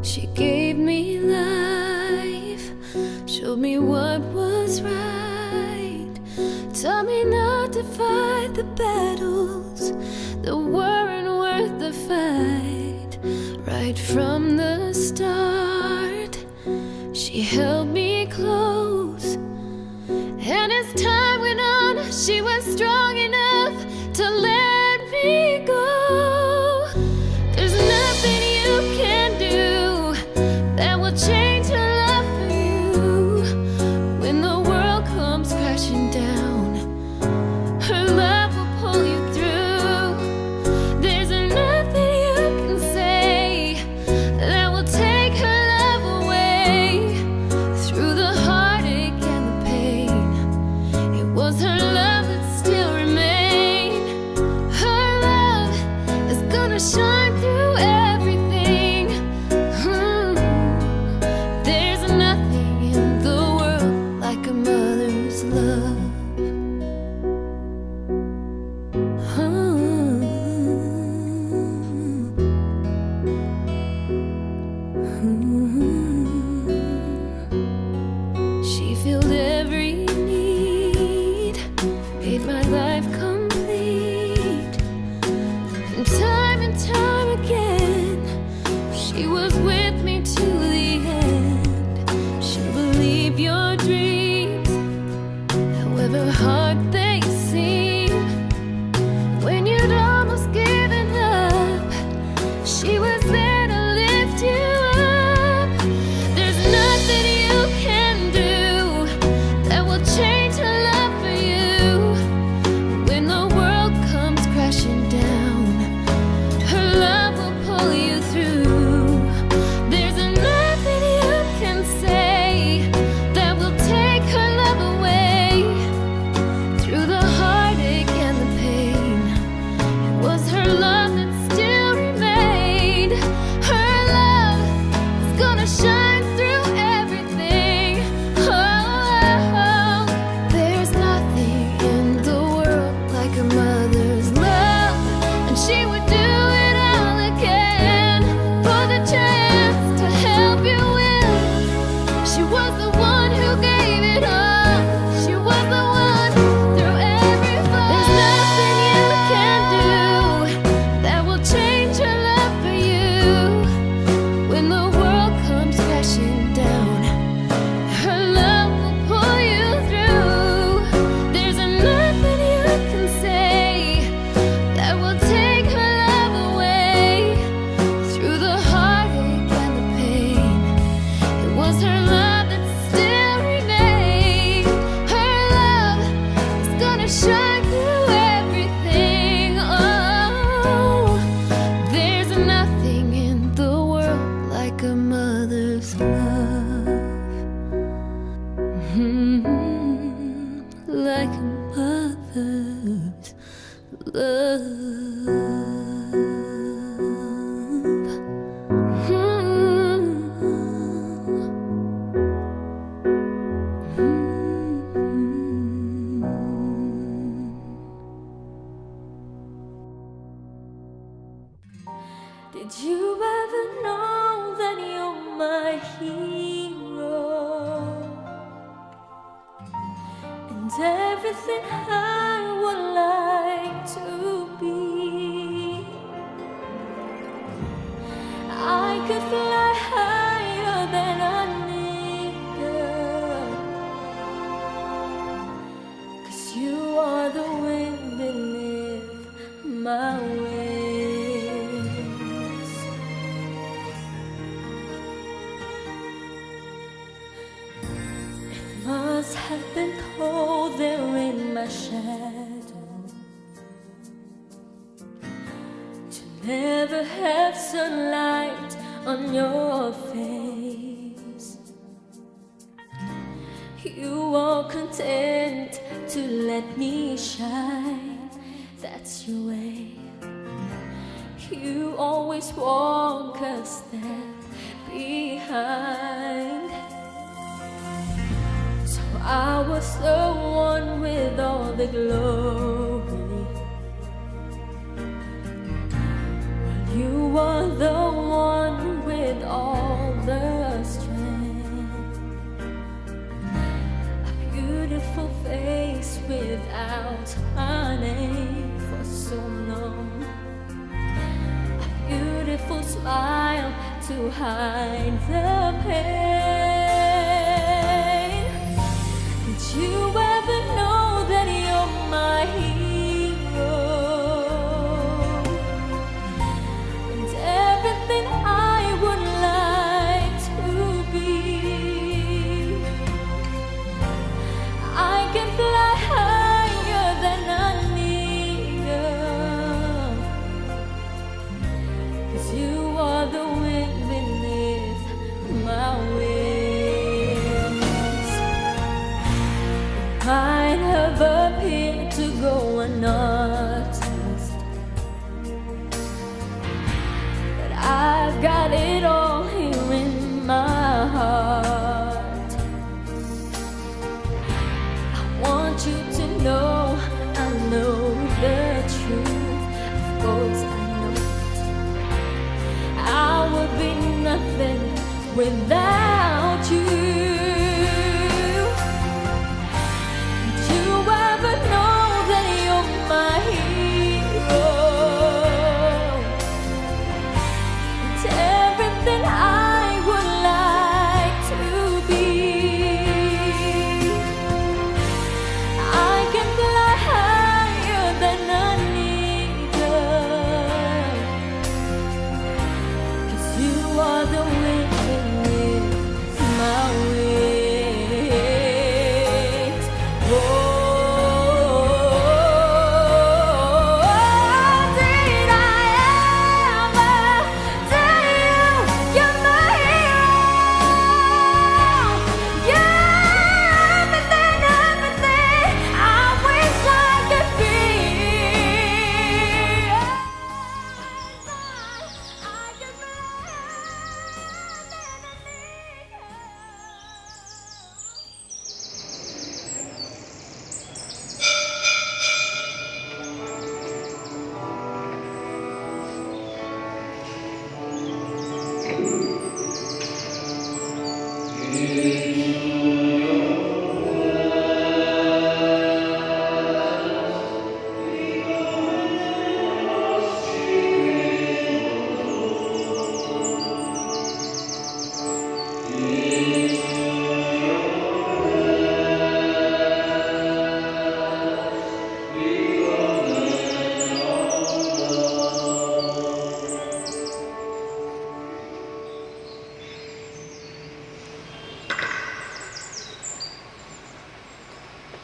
She gave me life, showed me what was right, taught me not to fight the battles that weren't worth the fight. Right from the start, she held me close, and as time went on, she was strong enough to let me go. There's nothing you can do that will change her love for you. When the world comes crashing down, her love will pull you through. There's nothing you can say that will take her love away. Through the heartache and the pain, it was her love that still remained. Her love is gonna shine through everything. There's nothing in the world like a mother's love. She filled every need, made my life complete. And time again, she was with me to the end. She'll believe your dreams, however hard they seem. When you'd almost given up, she was there to lift you up. There's nothing you can do that will change her love for you. When the world comes crashing down, her love will pull you through. There's nothing you can say that will take her love away. Through the heartache and the pain, it was her love that still remained. Her love is gonna shine through everything. Oh, there's nothing in the world like a mother's love, and she would do it all again for the chance to help you win. She was the one who gave it all. She was the one through every fall. There's nothing you can do that will change her love for you. When the world comes crashing down, her love will pull you through. There's nothing you can say that will take her love away. Through the heartache and the pain, it was her love that still remained. Her love is gonna shine through everything. Oh, there's nothing in the world like a mother's love. Like a mother's love. Did you ever know that you're my hero? And everything I would like to be. I could fly higher than an eagle, 'cause you are the wind beneath my wings. It must have been cold there in my shadow to never have sunlight on your face. You are content to let me shine, that's your way. You always walk a step behind. So I was the one with all the glory, while you were the one with all hide the pain. Did you ever know that you're my hero? And everything I would like to be. I can fly higher than an eagle, 'cause you are the wind beneath my wings. It might have appeared to go unnoticed, but I've got it all here in my heart. I want you to know I know the truth. Of course I know I would be nothing without you. Did you ever know that you're my hero? It's everything I would like to be. I can fly higher than an eagle, 'cause you are the wind beneath my wings. Oh, did I ever tell you you're my hero? You're everything, everything I wish I could be. I could fly higher than an eagle.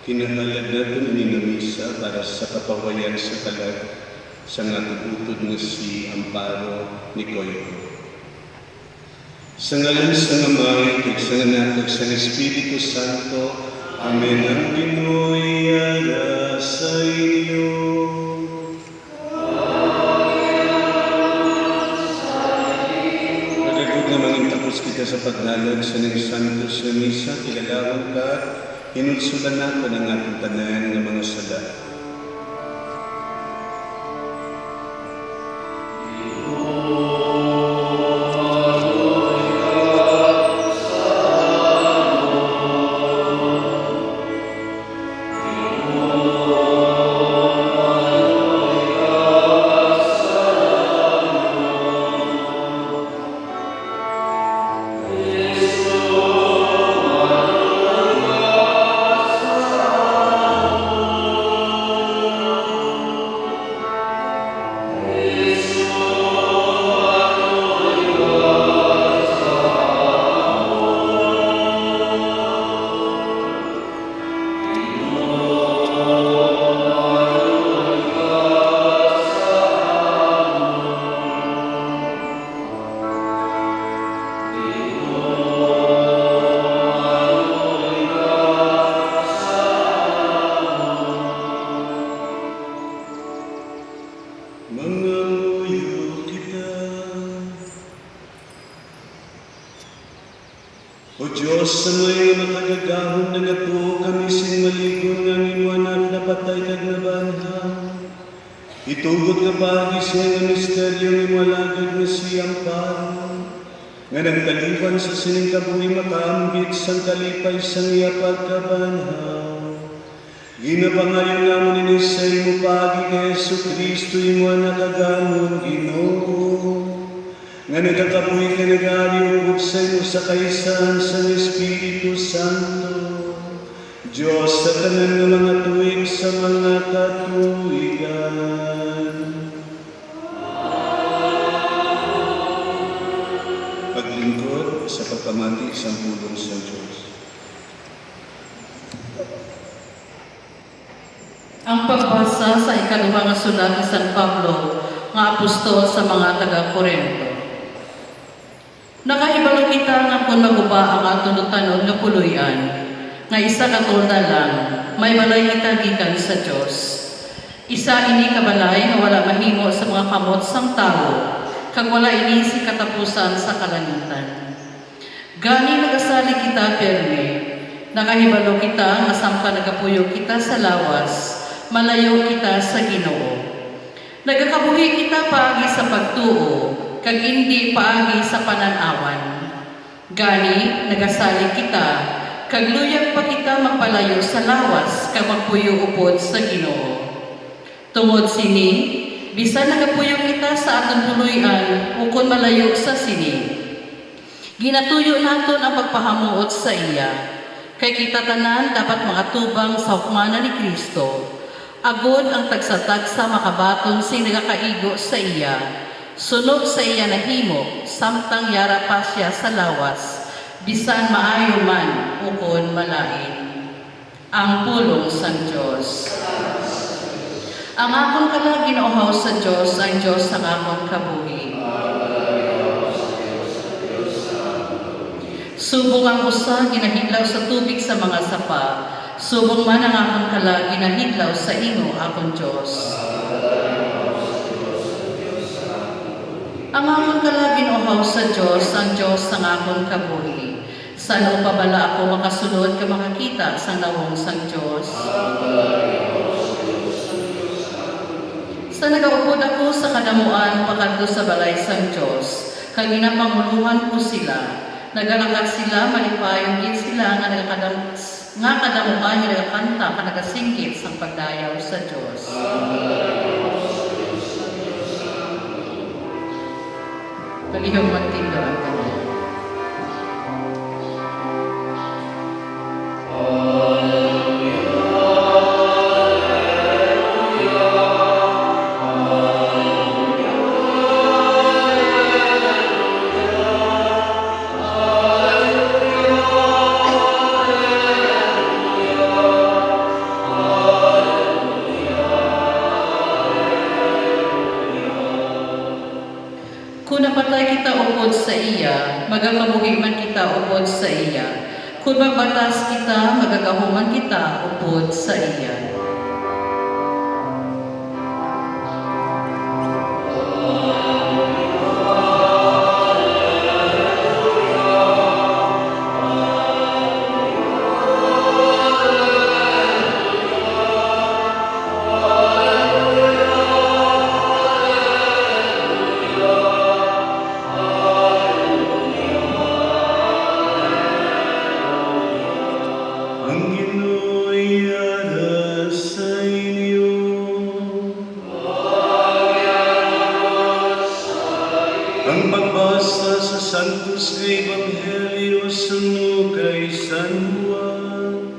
Kinahalad natin ni misa para sa kapawayan sa kalag sa natututod nga si Amparo ni Koyo. Sa ngalan sa Ama, ug sa Anak, ug sa Espiritu Santo, Amen. Ang Ginoo'y ara sa inyo. Nagagod na manging tapos kita sa pagnalag sa ng Santo sa misa, kilalawan ka, inunsulan nato ng ating tanan ng mga sala. O Diyos, sa may makagagahon na nato kami sin maligon ng imuanak na patay kag nabanhang. Itugot nga pagi siya nga misteryo ni malagad na si Amparo, nga nagtaliwan sa sining kabuhi makaambit sang kalipay sang iya pagkabanhaw. Ginapangayon namon ni sa imo pagi kay Jesu Kristo imo nakagamon Ginoo. nga nagkakabuhi ka nag-aaliw sa iyo sa kaisahan sa Espiritu Santo, Diyos sa tanan ng mga tuwing sa mga katuwigan. Paglingkod sa pagpamati sa pulong sa Diyos. Ang pagbasa sa ikaduhang sulat ni San Pablo nga apostol sa mga taga-Corinto. Nakahibalo kita nga kung maguba ang atong tanon nga puluyan, nga isa katulda lang, may balay kita gikan sa Dios. Isa ini kabalay nga wala mahimo sa mga kamot sang tao, kag wala ini si katapusan sa kalangitan. Gani nagasali kita perme, nakahibalo kita nga sampa nagapuyo kita sa lawas, malayo kita sa Ginoo. Nagakabuhi kita paagi sa pagtuo, kag hindi paagi sa pananawan. Gani, nagasali kita, kag luyag pa kita magpalayo sa lawas, kag magpuyo upod sa Ginoo. Tungod sini, bisan nagapuyo kita sa atong tuluyan, ukon malayo sa sini. Ginatuyo naton ang pagpahamuot sa iya, kay kita tanan dapat makatubang sa hukmanan ni Kristo. Agod ang tagsatagsa makabaton si nagakaigo sa iya, sunod sa iya nahimo, samtang yara pa siya sa lawas, bisan maayo man ukon malain. Ang pulong sa Diyos. Ang akong kalagi na uhaw sa Diyos, ang Diyos ang akong kabuhi. Subong ang usa, ginahidlaw sa tubig sa mga sapa, subong man ang akong kalagi na hidlaw sa imo, akong Diyos. Ang akong kalagi na uhaw sa Diyos, ang Diyos ang akong kabuhi. Saan pa bala ako makasunod ka makakita sa nawong sang Diyos? Sa nagaupod ako sa kadamuan pakadto sa balay sang Diyos, kag ginapanguluhan ko sila. Nagalakat sila, malipayong gid sila nga kadamuan nga nagakanta ka nagasinggit sang pagdayaw sa Diyos. Palihog magtindo ang kanya. Kung napatay kita upod sa iya, magakabuhi man kita upod sa iya. Kung magbatas kita, magagahuman kita upod sa iya. Ang Ginoo'y ada sa inyo. Ang pagbasa sa Santos nga Ebanghelyo sunu kay San Juan.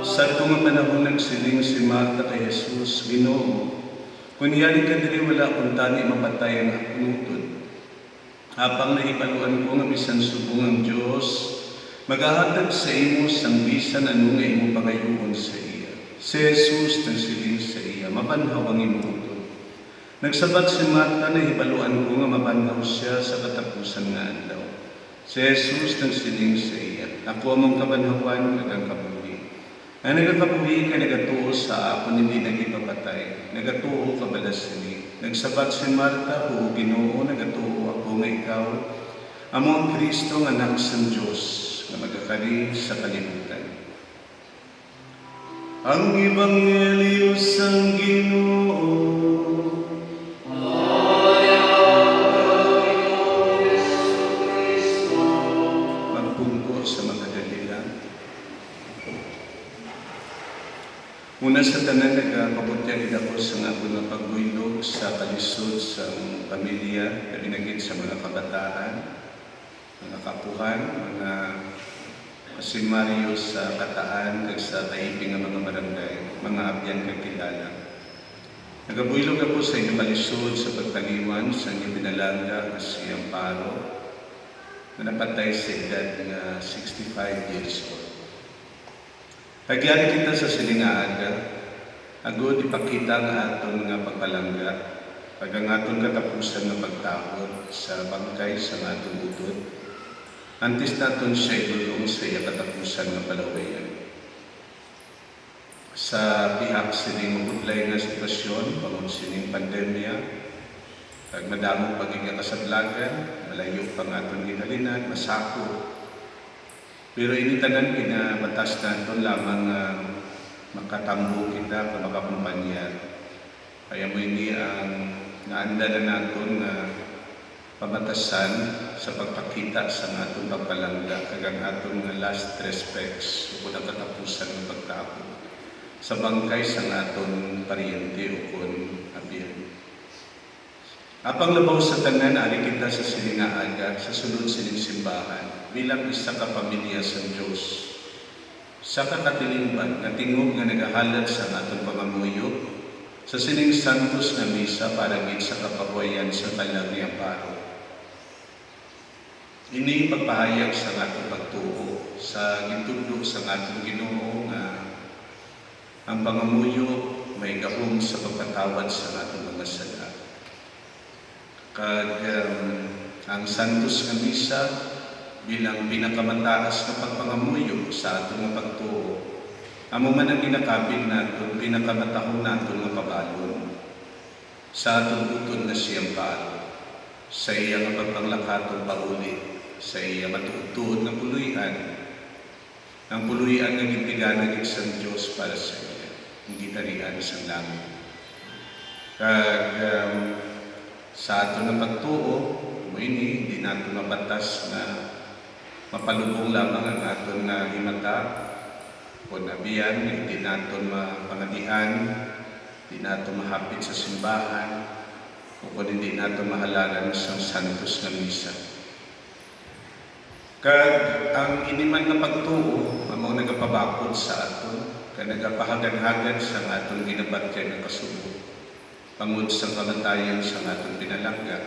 Sa itong panahon nagsiling si Marta kay Jesus, Ginoo, kung yari ka diri wala kung tani mapatay ang akong utod. Habang nahipaluan ko nga bisan subong ang Diyos, maghahatag sa imo sang bisan ano nga imo pangayuon sa iya. Si Jesus nagsiling sa iya, mabanhaw ang imo utod. Nagsabat si Marta, nahipaluan ko nga mabanhaw siya sa katapusan nga adlaw. Si Jesus nagsiling sa iya, ako among kabanhawan, nagakabuhi. Ang nagakabuhi ka nagatuo sa ako hindi nagipapatay, nagatuo ka bala sini. Nagsabat si Marta, o Ginoo, nagatuo ako nga ikaw, among Kristo nga anak sang Diyos, na magkakali sa kalibutan. Ang Ebanghelyo sang Ginoo. Magpungko sa mga dalila. Una sa tanan nagkapabutyag excited ako sa nga po nga pagbuylog sa kalisod sa pamilya, kalinagid sa mga kabataan, mga kapuhan, mga Mario sa Kataan, kag sa Taiping nga mga barangay, mga abyan kag kilala. Nagabuylog ako sa inyong kalisod sa pagtaliwan sa inyong pinalangga si Amparo, na napatay sa edad nga 65 years old. Pagyari kita sa silingaaga, agod ipakita nga aton nga pagpalangga, pag ang aton katapusan nga pagtahod sa bangkay sa nga aton utod, antes naton siya igulong sa iya katapusan nga palawayan. Sa bihak sining mabudlay nga sitwasyon, pangon sining pandemya, kag madamong pagiging kasablagan, malayo pang aton ginalinan, masako. Pero initanan kinabatas naton lamang makatambo kita, makakumpanya. Kaya mo ini ang naanda na naton na pamatasan sa pagpakita sa aton pagpalangga, kag ang aton nga last respects o ang katapusan ng pagtapos sa bangkay sa aton paryente o kon abiyan. Apang labaw sa tanan, ari kita sa silingaaga, sa sunod sining simbahan, bilang isa ka pamilya sa Diyos. Sa kakatilingban, na tingog nga nagahalad sa atong pangamuyo, sa sining santos na misa para gid sa kapahuayan sa talang ni Amparo. Ini pagpahayag sa atong pagtuo, sa gitudlo sa atong Ginoo nga ang pangamuyo may gahom sa pagpatawad sa atong mga sala. Kag ang santos nga misa bilang pinakamataas na pagpangamuyo sa atong nga pagtuo, amo man ang ginakabig naton, pinakamatahong naton nga pabalon sa atong utod na si Amparo, sa iya nga pagpanglakatong paulit, sa iya matuod nga puluyan, ang puluyan nga gintiganan ng isang Diyos para sa iya, hindi tarian sa langit. Kag sa ato na pagtuo, ini, hindi nato mabatas na mapalubong lamang ang ato na himata o nabiyan, hindi nato mapangadian, hindi nato mahapit sa simbahan, o kung hindi nato mahalagan sa santos na misa. Kag ang iniman na pagtuo, among nagapabakod sa aton, kag nagapahagan-hagan sa aton ginabatyan ng kasubo, pangud sa kamatayan sa atong pinalangga.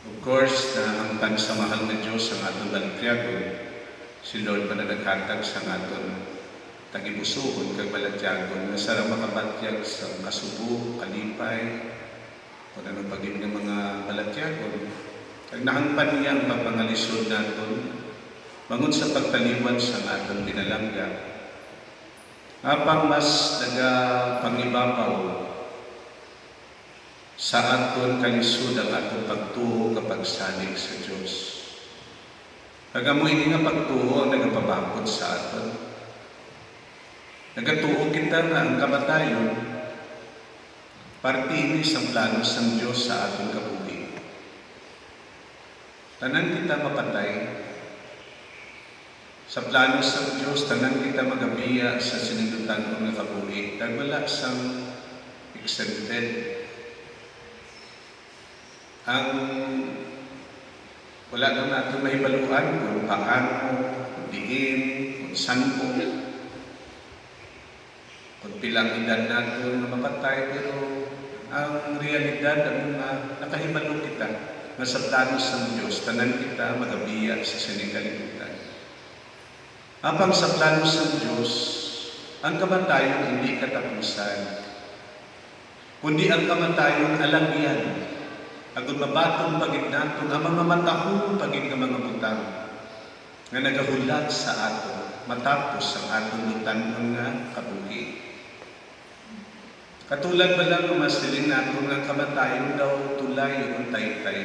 Of course, na ang pansamahal na Diyos ang atong baligyagon, si Lord pa na naghatag sa atong tagibusuhon kag baligyagon na sarang makabatyag sa kasubo, kalipay, o ano pagin ng mga baligyagon. Kag nahangpan niya ang mapangalisod naton, bangon sa pagtaliwan sa atong pinalangga, apang mas nagapangibabaw sa aton kalisod ang aton pagtuo kapag salig sa Diyos. Kagamo ini nga pagtuo ang nagapabakod sa aton. Nagatuo kita na ang kamatayon, parte ini sa plano sa Diyos sa aton kabuhi. Tanan kita mapatay, sa plano sa Diyos, tanan kita magabiya sa sinindutan ko nga kabuhi. Kag wala sang exempted. Ang wala lang natin mahibaluan kung paano, kung diin, kung saan po, kung pilang edad natin na mapatay, pero ang realidad ang nakahibalo kita na sa plano sa Diyos, tanan kita magabiya sa sinikalimutan. Apang sa plano sa Diyos, ang kamatayon hindi katapusan, kundi ang kamatayon alagyan. Agud mabatong pagid naton ang mga matahong pagid nga mga butang nga nagahulat sa aton matapos ang aton butanon nga kabuhi. Katulad ba lang masilin naton nga kamatayon daw tulay o taytay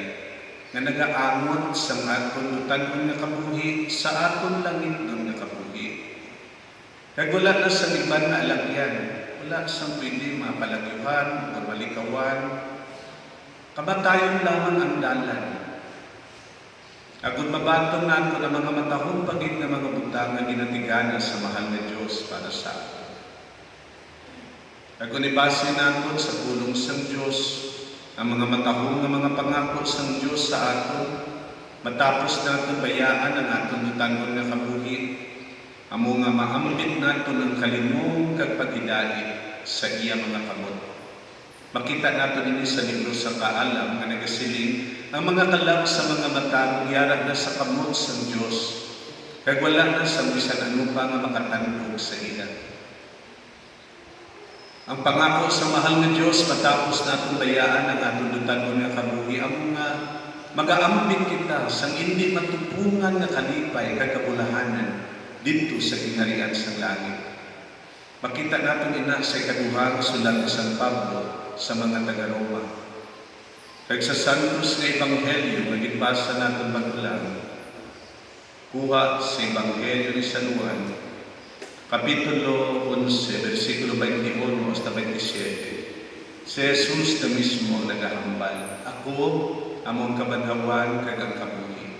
nga nagaangot sa aton butanon nga kabuhi sa aton langit nga kabuhi. Kag wala na sa iban na alagyan, wala sa pwede mapalagyuhan o malikawan. Kamatayon lamang ang dalan. Agud mabatong nato ang mga matahong pagid nga mga butang nga ginatigana sa mahal na Diyos para sa ato. Kag unibase naton sa pulong sang Dios ang mga matahong nga mga pangako sang Dios sa aton, matapos naton bayaan ang aton dutanon nga kabuhi, amo nga maambit naton ang kalimong kag pagidait sa iya mga kamot. Makita naton ini sa libro sa Kaalam nga nagasiling ang mga kalab sa mga mata yara na sa kamot sang Dios, kag wala na sa bisan ano pa nga makatandog sa ila. Ang pangako sa mahal nga Dios matapos naton bayaan ang aton dutanon nga kabuhi, amo nga magaambit kita sang hindi matupungan nga kalipay kag kabulahanan didto sa kinarian sang langit. Makita naton ina sa ikaduha nga sulat ni San Pablo sa mga taga-Roma. Kag sa santos nga ebanghelyo nga gibasa naton maglang, kuha sa ebanghelyo ni San Juan, Kapitulo 11, versikulo 21 hasta 27. Si Jesus na mismo nagahambal, ako among kabadhawan kag ang kabuhi.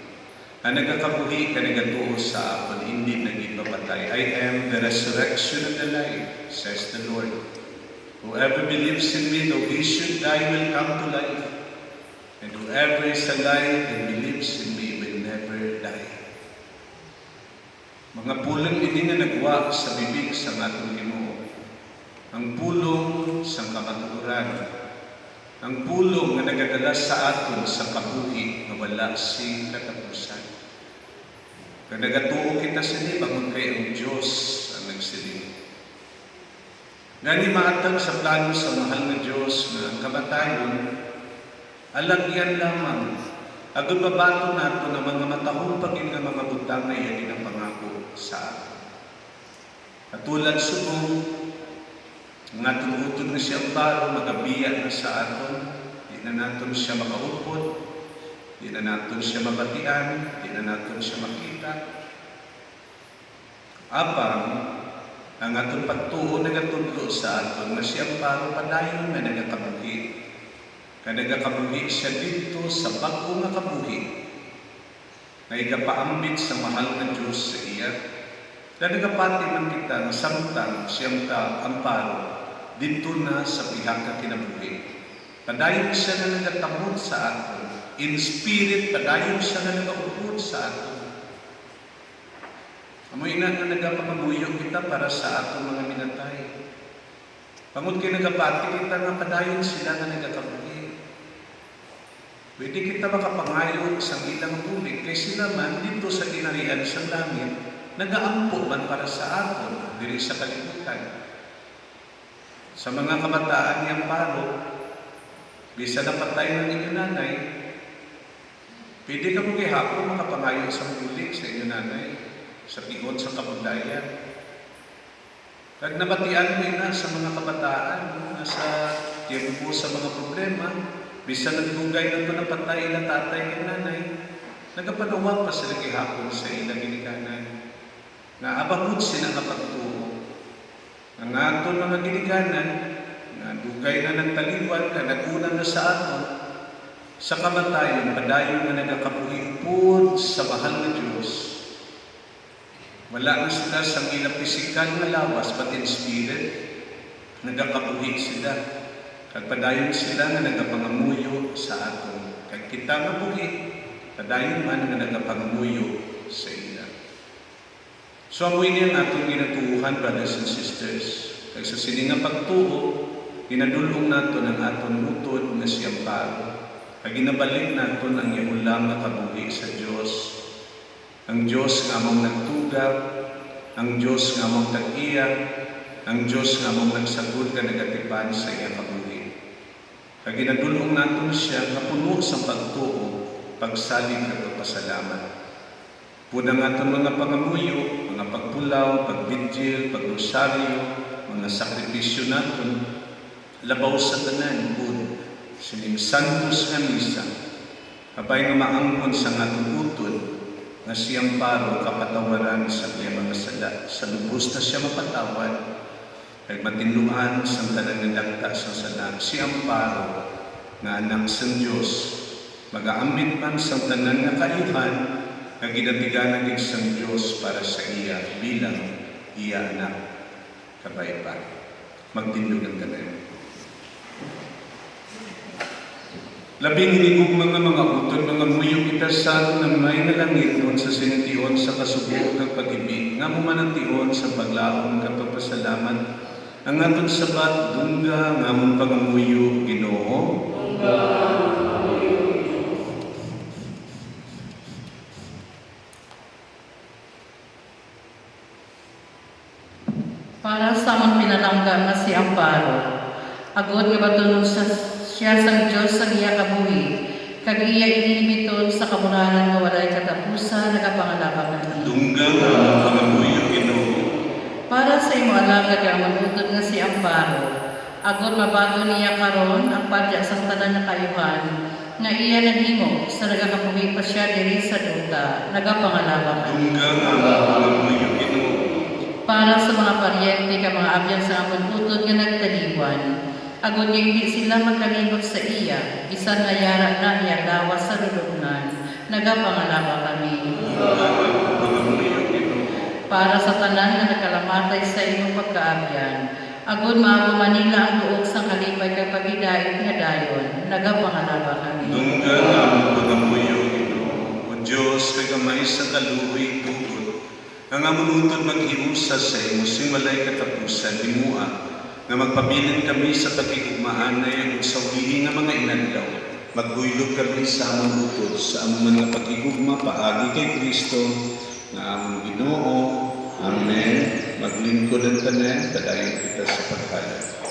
Ang nagakabuhi ka nagatuo sa akon, hindi nagipapatay. I am the resurrection and the life, says the Lord. Whoever believes in me, though he should die, will come to life. And whoever is alive and believes in me will never die. Mga pulong ini nga nagwa sa bibig sa atong Ginoo. Ang pulong sa kamatuoran. Ang pulong nga nagadala sa aton sa kabuhi nga wala sing katapusan. Kag nagatuo kita sa ni bangon kay ang Dios ang nagsiling. Ngani maatag sa plano sa mahal nga Dios nga ang kamatayon alagyan lamang. Agud babato nato ng mga matahong pagin nga mga butang na iyan ang pangako sa atin. Katulad subong, ang atong utod nga siya baro, magabiya na sa aton, di na naton siya makaupod, di na naton siya mabatian, di na naton siya makita. Apang, ang atong pagtuo nagatudlo sa aton, nga siya baro padayon na nagakabuhi. Nagakabuhi siya dito sa bago nga kabuhi na igapaambit sa mahal na Diyos sa iya. Nagapati man kita ng samtang siyang amparo dito na sa pihak na kinabuhi. Padayon siya na nagatamod sa aton. In spirit, padayon siya na nagaupod sa aton. Amoy na nagapamamuyo kita para sa aton mga minatay. Pangod kayo nagapati kita nga padayon sila na nagakabuhi. Pwede kita makapangayon sa ilang bulig kay sila man dito sa kinarian sa langit, nagaampo man para sa aton diri sa kalibutan. Sa mga kabataan niyang paro, bisa napatay ng inyong nanay, pwede ka mo kihapon makapangayon sa bulig sa inyong nanay, sa tigon sa kabudayan. Kag nabatian mo na sa mga kabataan na sa tiempo sa mga problema, bisa nagdugay ng panapatay na tatay ng nanay, nagapanuwag pa sila kihapon sa ilang ginikanan. Nga abangod sila kapagtuo. Ang aton mga ginikanan, nga dugay na ng taliwan, na naguna na sa aton, sa kamatayon, padayon na nagakabuhi po sa mahal na Diyos. Wala na sila sa ilang pisikal na lawas, but in spirit, nagakabuhi sila. Kag padayon sila nga nagapangamuyo sa aton. Kag kita nga buhi, padayon man nga nagapangamuyo sa ila. So amoy niya atong ginatuuhan, brothers and sisters. Kag sa sininga pagtuo, ginadulong naton ang aton utod nga siyang paro. Kag ginabalik naton ang iulam nga kabuhi sa Dios. Ang Dios nga among nagtugab, ang Dios nga among tag-iya, ang Dios nga among nagsagod ka nagatipan sa iyang kabuhi. Kag ginadulong naton siya nga puno sa pagtuo, pagsalig at pagpasalamat. Punang aton mga pangamuyo, mga pagpulaw, pagbidjil, pagrosaryo, mga sakripisyo naton, labaw sa tanan, pun, sining santos nga misa, kabay nga maangkon sa atong utod, nga siyang paro kapatawaran sa kaya mga sala, sa lubos na siya mapatawad, kag matinluan sa tanan nga dagta sa sana, siyang paro nga anak sa Dios, magaambit man sa tanan nga kaayuhan, nga ginatiganan gid sang Dios para sa iya bilang iya anak kabay pa. magtindugan tanan. Labing hinigog mga utod, mga muyong itasan na may nalangiton sa sinitiyon sa kasubok ng pag-ibig, nga mumanantion sa paglaong kapagpasalamat, ang atong sabat dungga nga mong pangamuyo, Ginoo. Para sa among pinalangga nga si Amparo, agod nga batunon siya sang Diyos sa iya kabuhi, kag iya inibiton sa kamurahan nga walay katapusan nagapangalabakan. Dungga nga mong pangamuyo, Ginoo. Para sa imo alagad nga manutod nga si Amparo, agod mabago niya karon ang padya sang tanan nga kayuhan, nga iya naghimo sa nagakabuhi pa siya diri sa duta, nagapangalabakan. Dungga nga mong pangamuyo, Ginoo. Para sa mga paryente ka mga abyan sa amon utod nga nagtaliwan, agod nga hindi sila magkalimot sa iya, bisan nga yara na niya lawas sa lulubnan, nagapangalaba kami. Para sa tanan nga nakalamatay sa imong pagkaabyan, agod maamo Manila ang duog sa kalipay kapag hidayot nga dayon, nagapangalaba kami. Dungga nga mong pangamuyo, Ginoo. O Diyos, kay gamay sa kaluoy tugod, ang amon utod maghiusa sa imo simbalay katapusan, imua, nga magpabilin kami sa pagkigugmaanay ug sa ulihi nga mga inadlaw. Magbuylog kami sa among utod, sa among mga pagkigugma paagi kay Kristo, nga among Ginoo. Amen. Maglingkod ang tanan, padayon kita sa paghalad.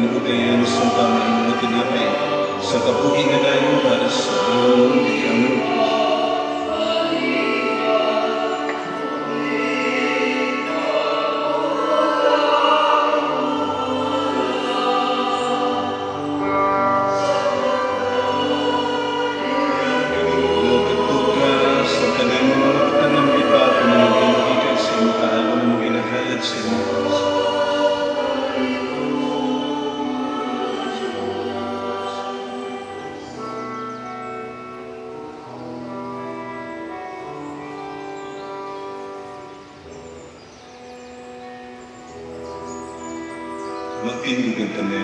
inuugayan sa pamain mo tinapay sa kabuhi nga dayon para sa among iyang magtindugan kami.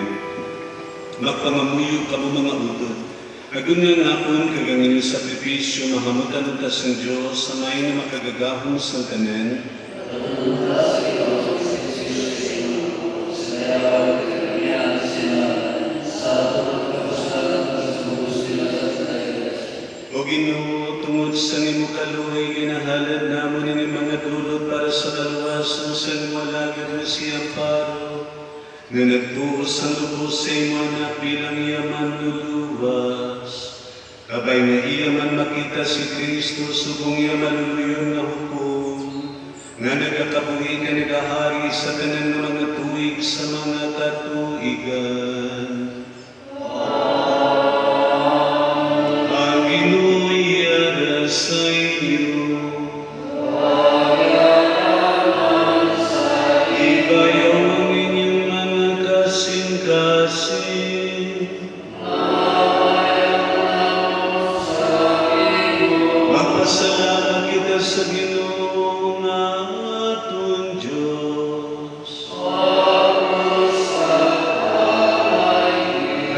Magpangamuyo ka mo mga utod. Agunan akon kagangin sa sakripisyo, mahamutan ka sa Diyos, sa may na makagagahon sa kanan. O Ginoo, tungod sa nimo kaluhay, ginahal kalawasan sa wala gano'n siya paro, nga nagtuos ang lubos sa imo na bilang yaman luluwas. Kabay na iyaman makita si Kristo, subong iya maluluyon na hukom, nga nagakabuhi ka nagahari sa tanan ng mga tuig sa mga katuigan. Ang Ginoo sa inyo, ibayaw ang inyong mga kasing-kasing. Magpasalamat kita sa Ginoo nga aton Diyos.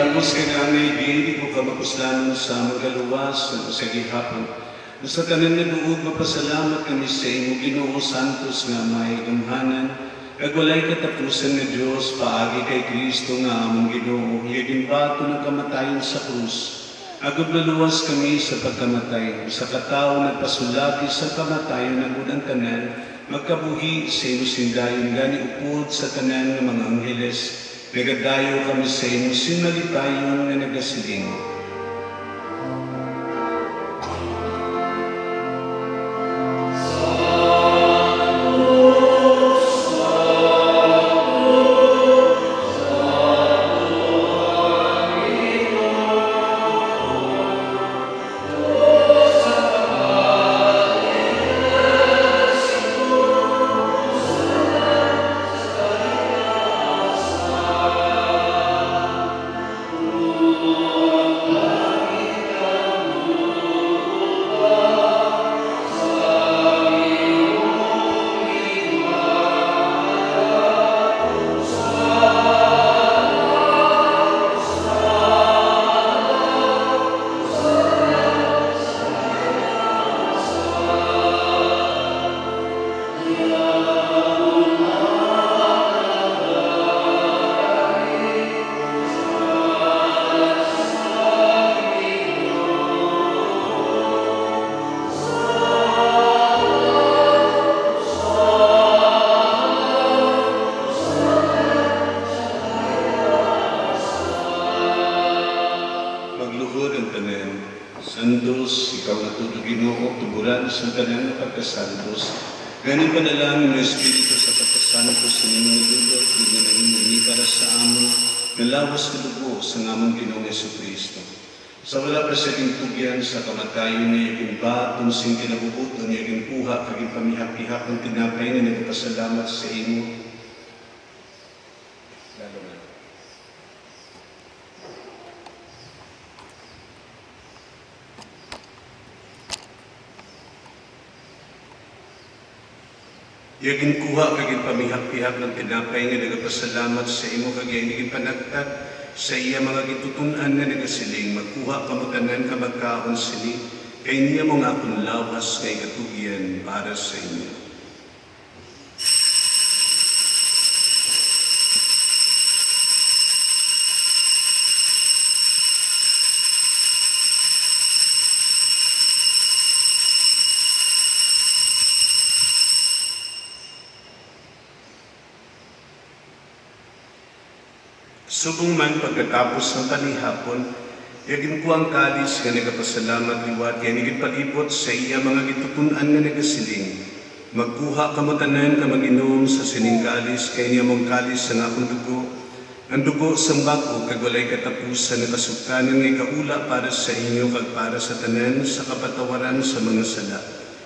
Tapos ka nga may di ko ka mapuslanon sa magaluwas sa gihapon. Basta tanan na buog mapasalamat kami sa imo Ginoo Santos nga may gamhanan. Kag walay katapusan nga Dios paagi kay Kristo nga among Ginoo. Iyagin bato ng kamatayon sa krus. Agod naluwas kami sa pagkamatay. Sa katao nagpasulati sa kamatayon ng unang tanan, magkabuhi sa imo sindayon gani upod sa tanan ng mga angheles. Nagadayo kami sa imo sinalitayon nga nagasiling. Santos, ikaw na tudo Ginoo, tuburan sa tanan ng pagkasantos. Ganun panalangin ng Espiritu sa pagkasantos sa inyong nagdudot, bigyan na hindi para sa amo, nalawas kalubo sa namang Ginoong Jesucristo. Sa wala pa sa tugyan sa kamatayon niya, yung batong sing kinabubuto niya, yung puha, kaging pamihak-ihak ng tinapay na nagpasalamat sa imo. Lalo na. Yagin kuha kaging pamihak-ihak ng tinapay nga nagapasalamat sa imo kagay naging panagtag sa iya mga gitutunan na nagasiling magkuha kamutanan ka magkaon sini kay niya mo nga akong lawas kay katugyan para sa inyo. Subong man pagkatapos ng panihapon, yagin ko ang kalis nga nagapasalamat liwat, yan igit palibot sa iya mga gitutunan nga nagasiling. Magkuha kamutanan ka mag-inom sa sining kalis, kay niya mong kalis sa akong dugo. Ang dugo sa bako, kagwalay katapusan na kasuktanan nga ikaula para sa inyo, kag para sa tanan, sa kapatawaran sa mga sala.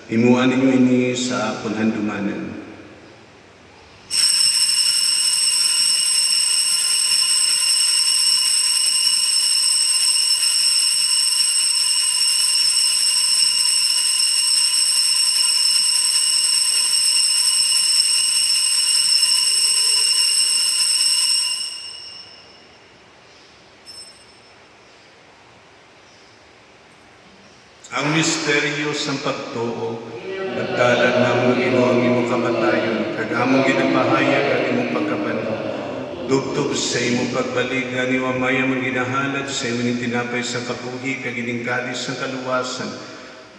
Himuan ninyo ini sa akong handumanan. Ang misteryo sa pagtuo, nagdalan na mo Ginoo ang imong kamatayon, kag among ginapahayag ang imong pagkabanhaw. Dugtog sa imong pagbalik nga ni Wamaya mong ginahalad sa imong tinapay sa kabuhi kag iningkalis sa kaluwasan.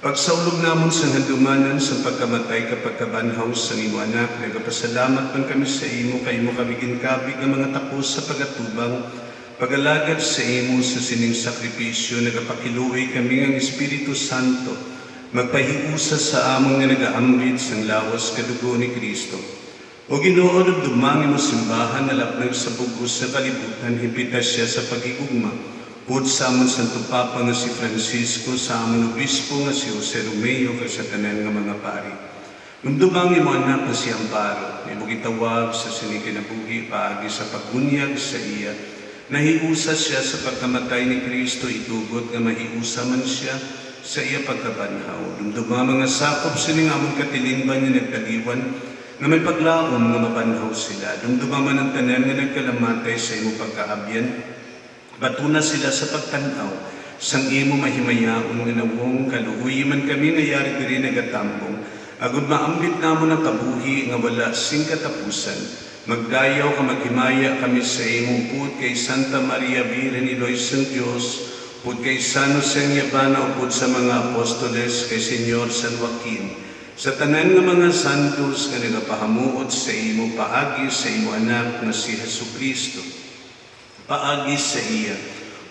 Pagsaulog namon sa handumanan sa pagkamatay kapag kabanhaw sa imo anak, nagapasalamat man kami sa imo, kay mo kami ginkabig ng mga tapos sa pagatubang, pagalagad sa imo sa sining sakripisyo, nagapakiluoy kami ng Espiritu Santo, magpahiusa sa among nga nagaambit sang lawas kadugo ni Kristo. O Ginoo, dumangin mo simbahan, nalapnag sa bugos sa kalibutan, himpitas siya sa pagigugma. Pud sa amon Santo Papa nga si Francisco, sa amon Obispo nga si Jose Romeo, kay sa tanan nga mga pari. Dumangin mo anak na si Amparo, may bugitawag sa sinikinabuhi, paagi sa pagbunyag sa iya. Nahiusa siya sa pagkamatay ni Kristo, itugot nga mahiusa man siya sa iya pagkabanhaw. Dumduma mga sakop sining amon katilingban nga nagtaliwan, nga may paglaom nga mabanhaw sila. Dumduma man ang tanan nga nagkalamatay sa imo pagkaabyan, batuna sila sa pagtanaw, sang imo mahimayaon nga nawong kaluhuy man kami nayari diri nagatambong, agud maambit namon ang kabuhi nga wala sing katapusan. Magdayaw ka maghimaya kami sa imong pud kay Santa Maria Virgen Iloy sang Dios, pud kay San Jose Yabana, upod sa mga apostoles, kay Senyor San Joaquin, sa tanan nga mga santos nga nagapahamuot sa imo, paagi sa imo anak na si Jesucristo, paagi sa iya,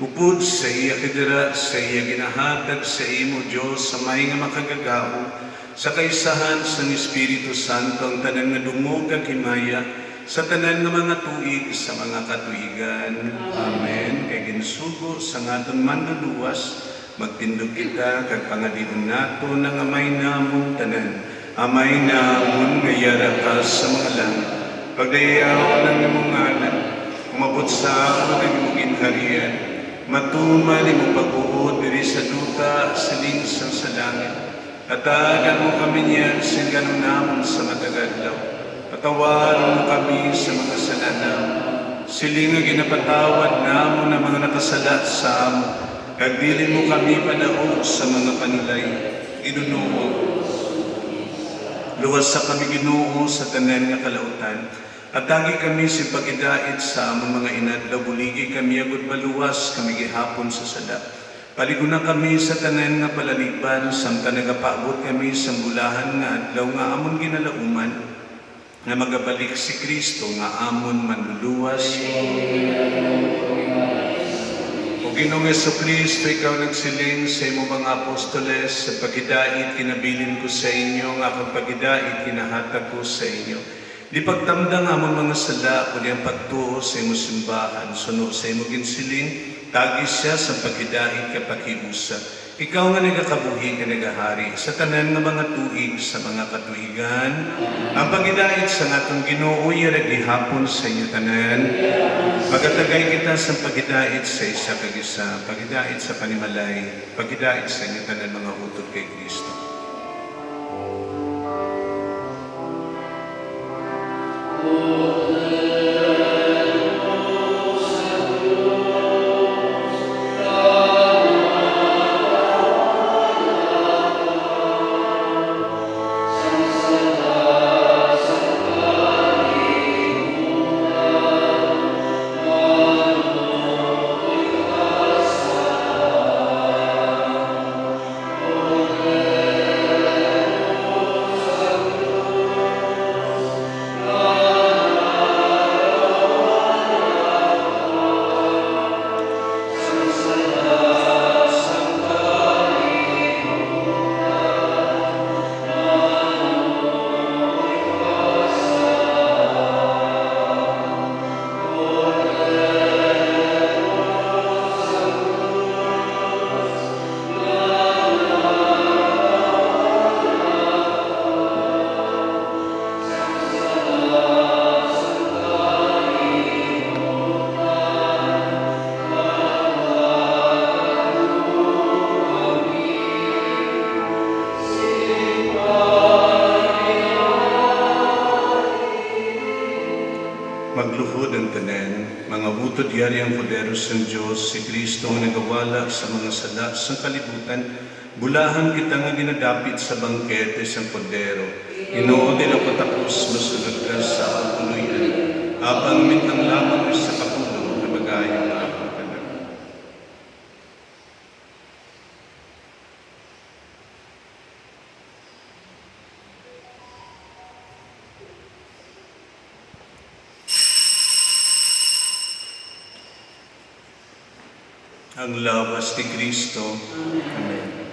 upod sa iya kadira, sa iya ginahatag sa imo Dios, sa may nga makagagao, sa kaisahan sa Espiritu Santo, ang tanan nga dungog kag himaya, sa tanan nga mga tuig sa mga katuigan. Amen. Kay ginsugo sa ngaton manluluwas, magtindog kita kag pangadinon nato nga amay namon tanan. Amay namon nga yara ka sa mga langit, pagdayaw ng imong ngalan, umabot sa ako ng imong ginharian, matuman imong pag-uod diri sa duta sa lingsang sa langit. Katagan mo kami niyan singgan namon sa matagadlaw. Patawaran mo kami sa mga sala namon. Siling nga ginapatawad namon ang mga nakasala sa amo. Kagdili mo kami panaog sa mga panulay. Inunuo. Luwas sa kami Ginoo sa tanan nga kalautan. At tangi kami si pagidait sa among mga inadlaw, buligi kami agud maluwas kami gihapon sa sada. Paliguna kami sa tanan nga palaliban, samtang nagapaabot kami sa bulahan nga adlaw nga amon ginalauman, nga magabalik si Kristo nga amon manluluwas. O Ginoong Jesucristo, ikaw nagsiling sa imo mga apostoles, sa pagidait kinabilin ko sa inyo, nga akong pagidait kinahatag ko sa inyo. Di pagtamdang amon mga sala, kundi ang pagtuo sa imo simbahan, suno sa imo ginsiling, tagis siya sa pagidait kapakiusa. Ikaw nga nagakabuhi ka nagahari sa tanan nga mga tuig sa mga katuigan. Ang pagidait sa natong Ginoo yara gihapon sa inyo tanan. Magatagay kita sa pagidait sa isa kag isa, pagidait sa panimalay, pagidait sa inyo tanan mga utod kay Kristo. Magluhod ang tanan, mga butod yari ang poderos ng Diyos, si Kristo ang nagawala sa mga sala sa kalibutan, bulahan kita nga ginadapit sa bangkete sa podero. Ginoo din ang patapos, masunod ka sa pagpunuyan, habang mintang lamang sa kapulong na magayang akong tanan. ang lawas ni Kristo. Amen.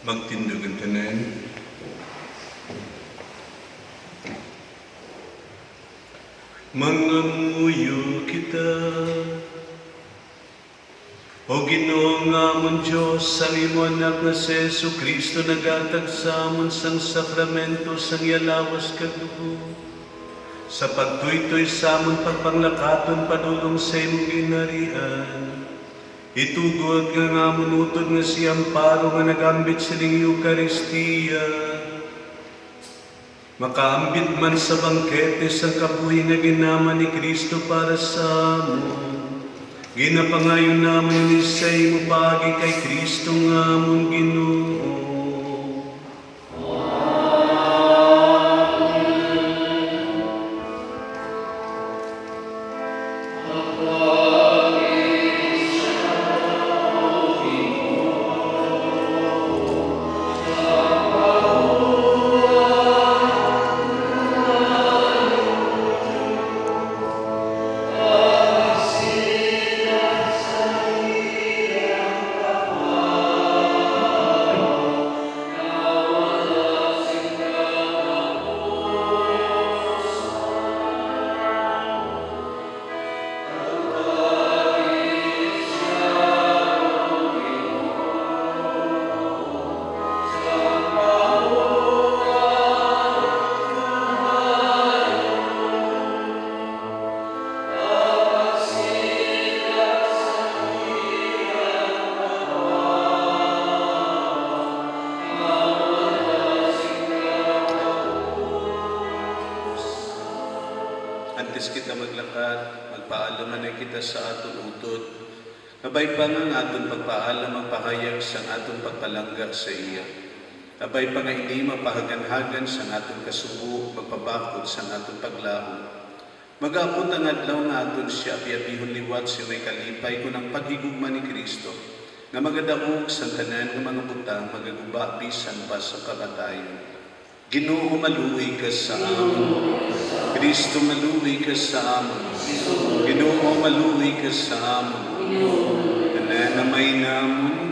Magtindugan tanan. Mangamuyo kita, o Ginoo nga amon Diyos, ang imo anak na si Jesu Kristo nagatag sa amon sang sakramento sang yalawas kag dugo. Sa pagtuytoy sa amon pagpanglakaton padulong sa imong ginarian, itugod nga amon utod nga si amparo nga nagambit sining Eucharistia. Makaambit man sa bangkete sa kabuhi nga ginama ni Kristo para sa amon. Ginapangayon namin ni sa imo pagi kay Kristo nga amon Ginoo. Antes kita maglakad, magpaalaman na kita sa aton utod. Abay pa nga aton pagpaalam ang pahayag sa aton pagpalangga sa iya. Abay pa nga hindi mapahagan-hagan sa aton kasubo, magpabakod sa aton paglaho. Mag-aapot ang adlaw nga aton siya abiyabihon liwat siya may kalipay kung ang paghigugma ni Kristo, nga magadaog sa tanan ng mga butang magaguba bisan pa sa kamatayon. Ginoo maluwi ka sa amon. Kristo maluwi ka sa amon. Ginoo maluwi ka sa amon. Nananamay namon.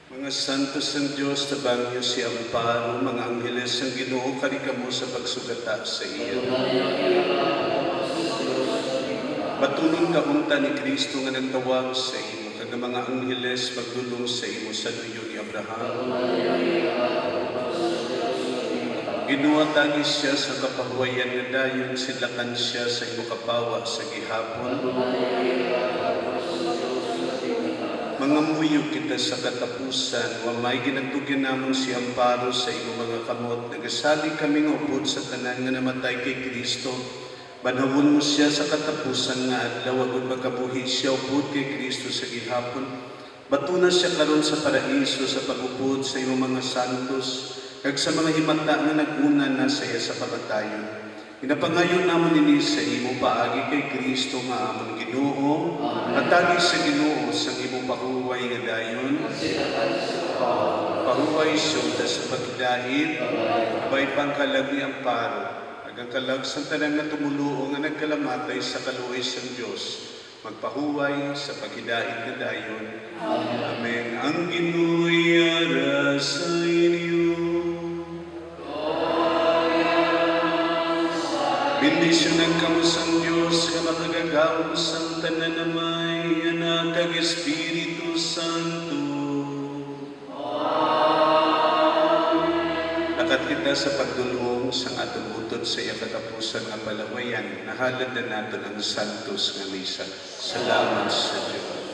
Mga santos ng Diyos, tabangyo si Amparo, mga angheles ng Ginoo, karika mo sa pagsugata sa iyo. Batulong kaunta ni Kristo nga nagtawag sa imo, kag mga angheles magdulong sa imo sa duyo ni Abraham. Ginuwatagi siya sa kapahuwayan nga dayon, silakan siya sa imo kapawa sa gihapon. Mga muyo kita sa katapusan, wa may ginagtugyan namon si Amparo sa imo mga kamot. Nagasali kami nga upod sa tanan nga namatay kay Kristo. Banawon mo siya sa katapusan nga adlaw, agud makabuhi siya upod kay Kristo sa gihapon. Batuna siya karon sa paraiso sa pag-upod sa imo mga santos, kag sa mga himata nga nag-una na sa iya sa kamatayon. Inapangayon namon ini sa imo paagi kay Kristo nga amon Ginoo, atagi sa Ginoo sa imo pahuway nga dayon, pahuway syuda sa pagdait, abay pangkalag ni Amparo, agang kalag sa tanan nga tumuluo nga nagkalamatay sa kaluoy sa Dios, magpahuway sa pagdait nga dayon. Amen. Ang Ginoo'y ara sa inyo. Bendisyonan kamo sang Diyos, ka makagagaw sang tanan na may anak kag Espiritu Santo. Lakat kita sa pagdulong sang atong utod sa iya katapusan nga palawayan, nahalad na naton ang santos nga misa. Salamat sa Diyos.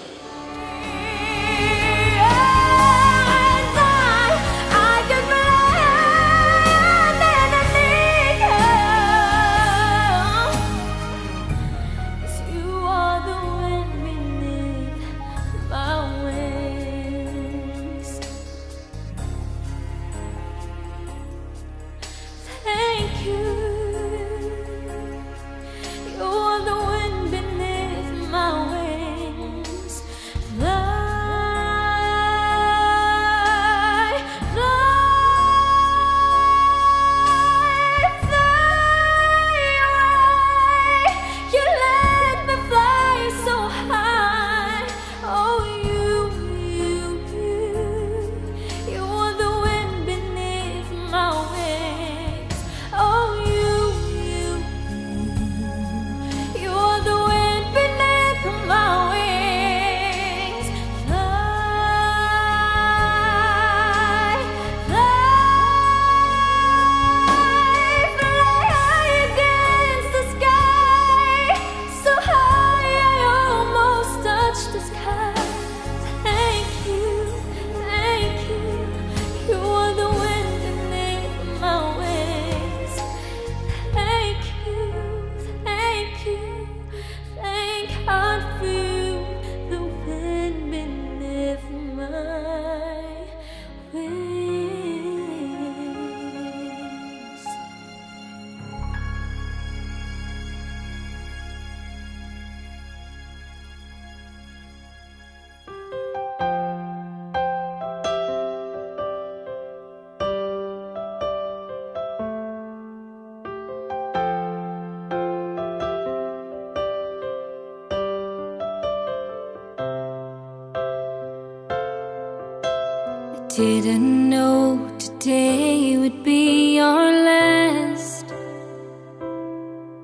Didn't know today would be our last,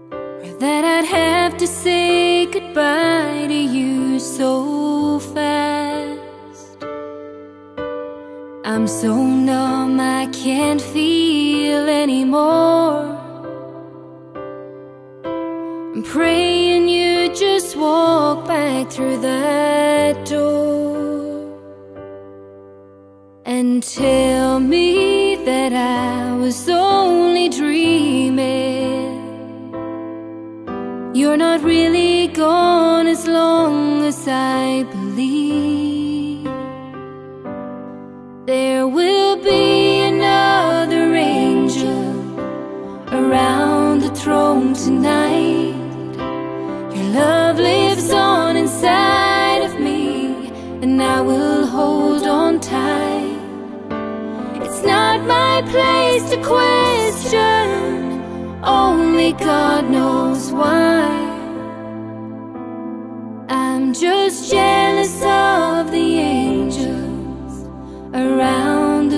or that I'd have to say goodbye to you so fast. I'm so numb I can't feel anymore. I'm praying you just walk back through that door and tell me that I was only dreaming. You're not really gone as long as I believe. There will be another angel around the throne tonight. Your love lives on inside of me, and I will hold on tight. It's not my place to question, only God knows why. I'm just jealous of the angels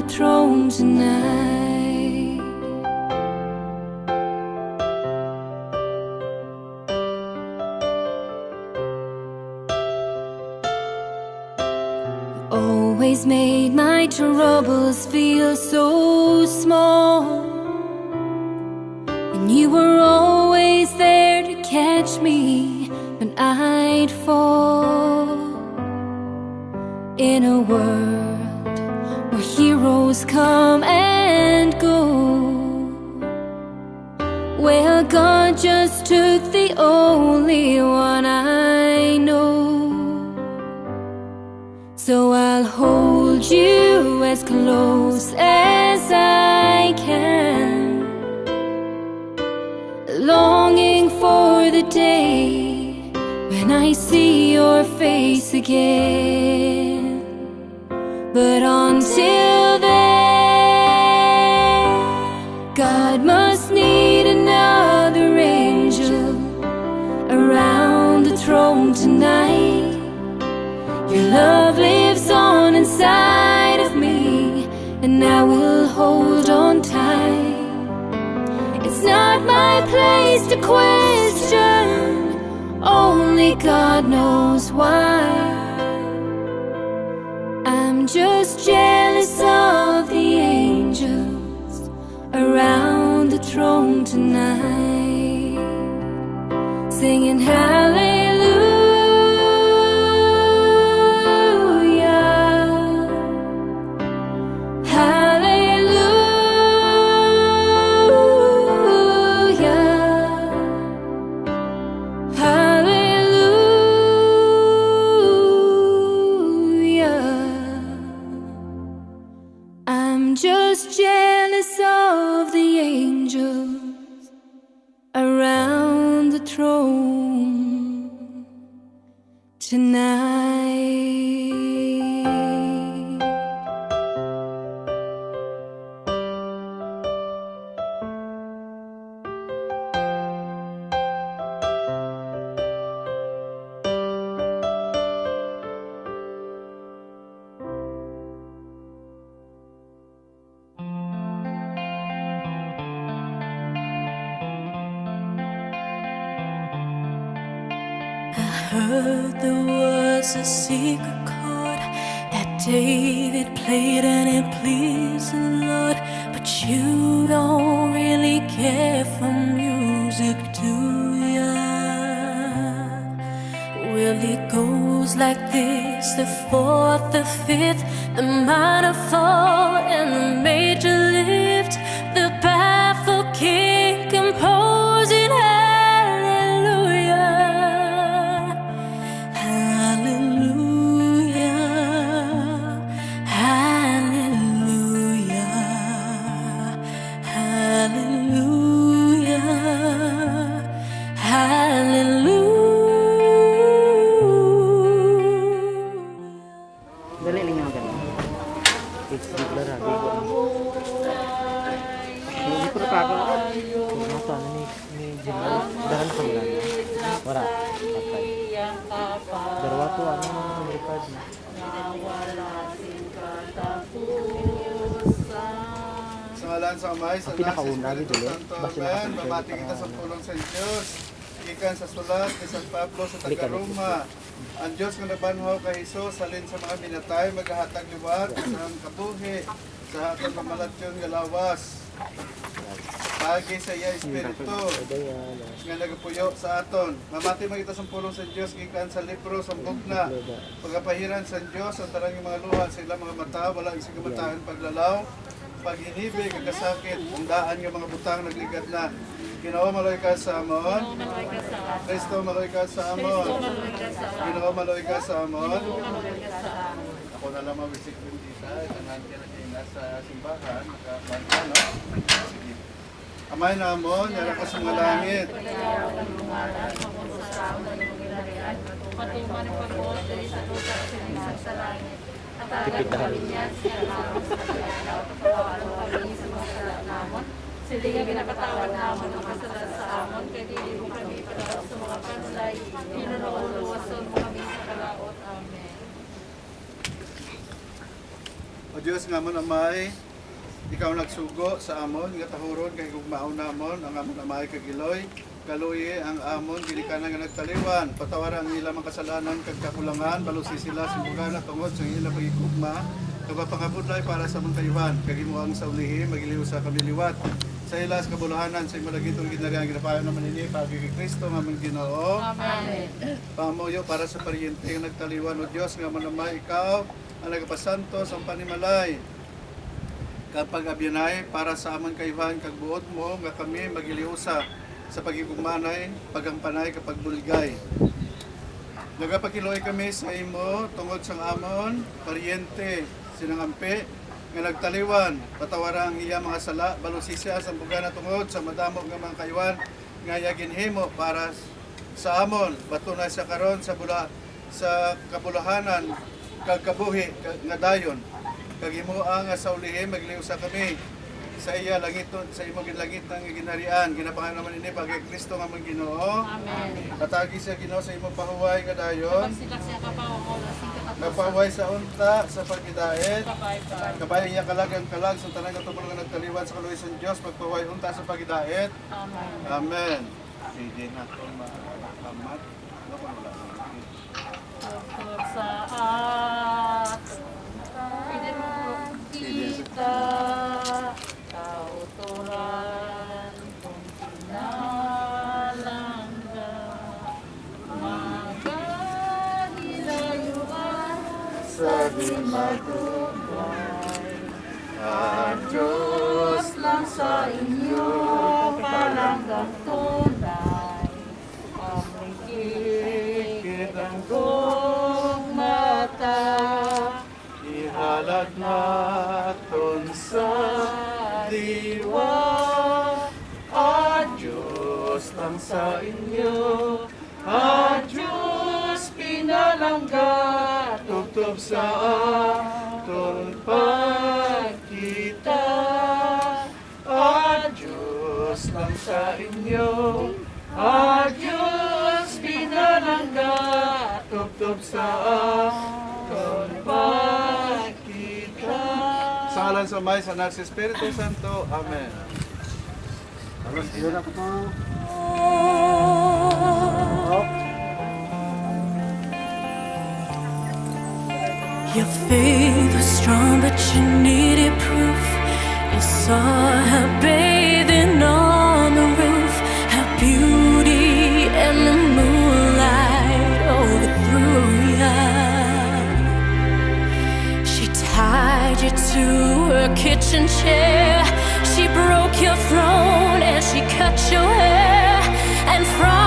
the throne tonight. Always made my troubles feel so small, and you were always there to catch me when I'd fall. In a world where heroes come and go, well, God just took the only one I know. So I'll hold you as close as I can, longing for the day when I see your face again. But until then, God must need another angel around the throne tonight. Your love lives on inside of me, and I will hold on tight. It's not my place to question, only God knows why. I'm just jealous of the angels around the throne tonight, singing hallelujah. I'm just jealous of the angels around the throne tonight. Heard there was a secret chord that David played and it pleased the Lord. But you don't really care for music, do ya? Well, it goes like this: the fourth, the fifth, the minor fall, and the major lift. The baffled king composing Dali lang yung ganun. It's bigla ra bigo. Hindi ko pa ako. Mata ni Jimal dahan sa bulan. Wala. Patay. Darwa to ano ng record na. Sa ngalan sa Amay, sa pinakauna Anak, dito, sa Espiritu basta Santo, Amen. nakapag-share Babati ka kita na. sa pulong sa Diyos. Ikan sa sulat ni San Pablo sa taga-Roma. Ang Diyos nga nabanhaw kay Jesus, salin sa mga binatay, maghahatag liwat sa kabuhi, sa hatang pamalatyon nga lawas. Pagi sa iya Espiritu, nga nagapuyo sa aton. Mamati magita sa pulong sa Diyos, gikan sa libro, sa bugna. Pagapahiran sa Diyos, ang tarang yung mga luha, sa ilang mga mata, wala isang kamatahan paglalaw. Pag-inibig, kakasakit, undaan yung mga butang nagligad na. Ginoo maloy ka sa amon. Kristo maloy ka sa amon. Ginoo maloy ka sa amon. Ako na lang mawisik din dito. Tanan ka na sa simbahan. Nakabanta, no? Sige. Amay na amon, yara ka sa mga langit. Tipitahan. Sila ginakatawan namon ang kasalanan sa amon, kaya dili mo kami padala sa mga panslay, hinunuluwason mo kami sa kalaot. Amen. O Diyos nga man amay, ikaw nagsugo sa amon, nga tahuron kay gugmaon namon, ang amon amay kagiloy, kaluye ang amon, dili ka na nga nagtaliwan, patawaran ang ilang mga kasalanan, kag kakulangan, balusi sila sa bugana tungod sa ilang pagigugma, kapapangabudlay para sa mong kayuhan, kagimuang sa ulihi, magiliw sa kamiliwat, sa ilas kabulahanan, sa imalagitong ginarihan, ginapayo naman ini, pagi kay Kristo, nga mong Ginoo. Amen. Pamuyo para sa paryente nga nagtaliwan o Diyos nga manamay ikaw ang nagapasanto sa panimalay kapag abyanay para sa amon kayuhan kag buot mo nga kami magiliusa sa pagigugmanay pagangpanay kapag bulgay nagapakiloy kami sa imo tungod sa amon paryente sinangampi nga nagtaliwan patawara ang iya mga sala balusisya sa bugana tungod sa madamo nga mga kayuhan nga yaginhimo para sa amon bato na sa karon sa sa kabulahanan kag kabuhi nga dayon kag himuang nga sa ulihi magliw sa kami sa iya langiton sa imong ginlangit nga ginharian ginapangalan naman ini pagay Kristo nga mong Ginoo. Amen. Patagi sa Ginoo sa imong pahuway nga dayon Pagsikat siya kapawon, napahuway sa unta sa pagidait kabayan niya kalagang kalag sa tanang katubol nga nagtaliwan sa kaluhisan Dios magpahuway unta sa pagidait. Amen. Amen. Sige na to maamat. Ano pa wala? Tungkol sa at kita kauturan kung pinalangga magahilayuan sa di magugay ang Diyos lang sa inyo palanggang tunay ang ligid ang mata Ihalad naton sa diwa at Diyos lang sa inyo at Diyos pinalangga tubtob sa aton pagkita at Diyos lang sa inyo at Diyos pinalangga tubtob sa aton pagkita. Sa ngalan sa May, sa Anak, sa Espiritu Santo. Amen. Alas, yun ako po. Your faith was strong, but you needed proof. You saw her bathing on the roof, her beauty and the moonlight overthrew ya. She tied you to her kitchen chair. She broke your throne and she cut your hair. And from